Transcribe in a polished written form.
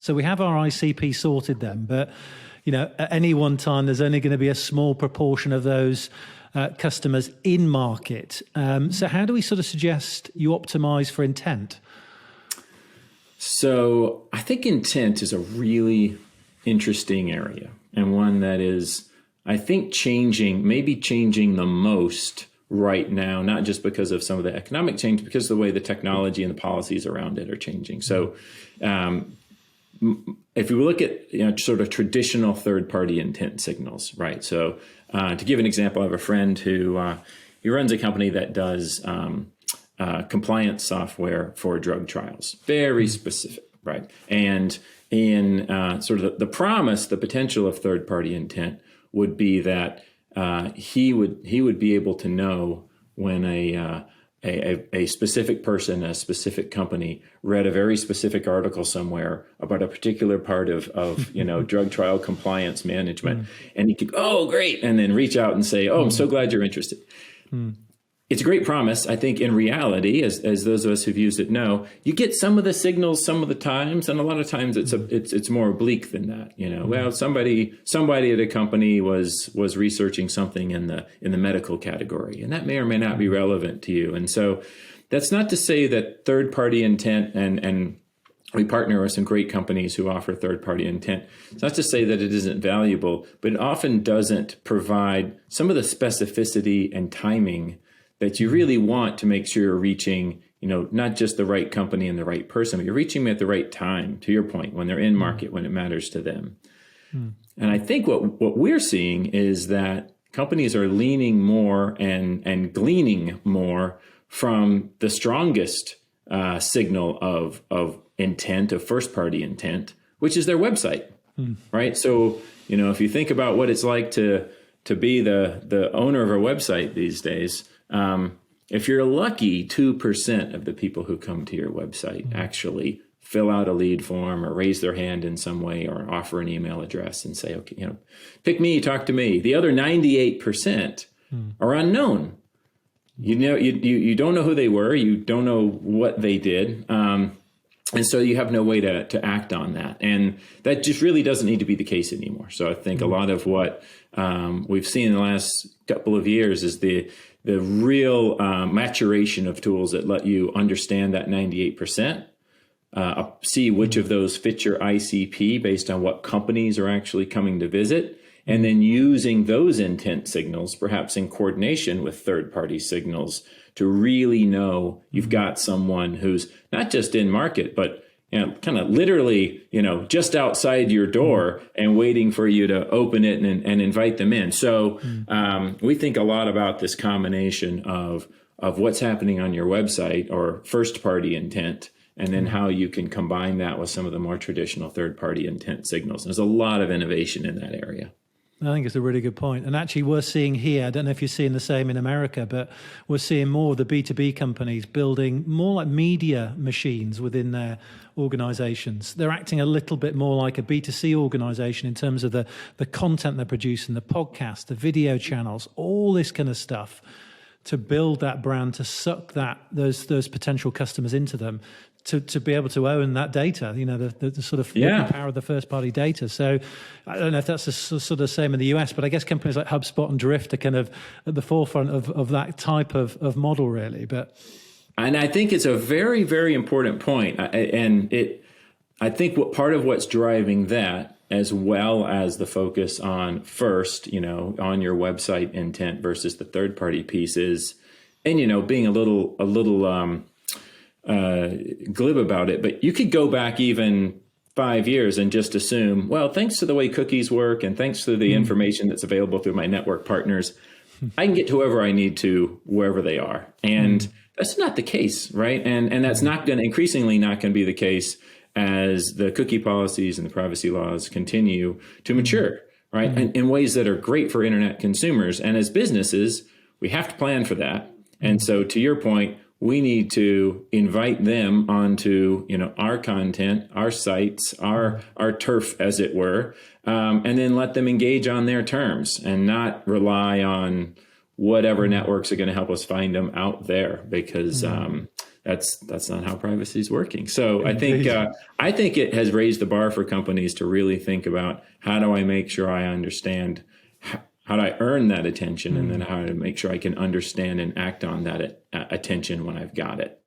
So we have our ICP sorted then, but at any one time, there's only going to be a small proportion of those customers in market. So how do we sort of suggest you optimize for intent? So I think intent is a really interesting area, and one that is, I think, maybe changing the most right now, not just because of some of the economic change, because of the way the technology and the policies around it are changing. So if you look at sort of traditional third-party intent signals, right? So to give an example, I have a friend who he runs a company that does compliance software for drug trials, very specific, right? And in sort of the promise, the potential of third-party intent would be that he would be able to know when a specific person, a specific company read a very specific article somewhere about a particular part of drug trial compliance management, and he could, oh, great, and then reach out and say, oh, I'm so glad you're interested. It's a great promise. I think in reality, as those of us who've used it know, you get some of the signals some of the times, and a lot of times it's more oblique than that. Well, somebody at a company was researching something in the medical category, and that may or may not be relevant to you. And so that's not to say that third-party intent, and we partner with some great companies who offer third-party intent. It's not to say that it isn't valuable, but it often doesn't provide some of the specificity and timing that you really want to make sure you're reaching, not just the right company and the right person, but you're reaching them at the right time, to your point, when they're in market, when it matters to them. And I think what we're seeing is that companies are leaning more and gleaning more from the strongest signal of intent, of first-party intent, which is their website, right? So, if you think about what it's like to be the owner of a website these days, if you're lucky, 2% of the people who come to your website actually fill out a lead form or raise their hand in some way or offer an email address and say, okay, pick me, talk to me. The other 98% are unknown. You don't know who they were. You don't know what they did. And so you have no way to act on that. And that just really doesn't need to be the case anymore. So I think a lot of what we've seen in the last couple of years is the real maturation of tools that let you understand that 98%, see which of those fit your ICP based on what companies are actually coming to visit, and then using those intent signals, perhaps in coordination with third-party signals, to really know you've got someone who's not just in market, but kind of literally, just outside your door and waiting for you to open it and invite them in. So we think a lot about this combination of what's happening on your website or first-party intent, and then how you can combine that with some of the more traditional third-party intent signals. There's a lot of innovation in that area. I think it's a really good point. And actually we're seeing here, I don't know if you're seeing the same in America, but we're seeing more of the B2B companies building more like media machines within their organizations. They're acting a little bit more like a B2C organization in terms of the content they're producing, the podcast, the video channels, all this kind of stuff to build that brand, to suck those potential customers into them, to be able to own that data, the sort of the power of the first party data. So I don't know if that's the sort of the same in the US, but I guess companies like HubSpot and Drift are kind of at the forefront of that type of model, really. And I think it's a very, very important point. I think part of what's driving that, as well as the focus on first, on your website intent versus the third party pieces, and, being a little glib about it, but you could go back even 5 years and just assume, well, thanks to the way cookies work and thanks to the information that's available through my network partners, I can get to whoever I need to, wherever they are. And that's not the case, right? And that's increasingly not going to be the case as the cookie policies and the privacy laws continue to mature, right? And in ways that are great for internet consumers. And as businesses, we have to plan for that. And so to your point, we need to invite them onto, our content, our sites, our turf, as it were, and then let them engage on their terms and not rely on whatever networks are going to help us find them out there, because that's not how privacy is working. So I think it has raised the bar for companies to really think about, how do I make sure I understand, how do I earn that attention, and then how to make sure I can understand and act on that attention when I've got it.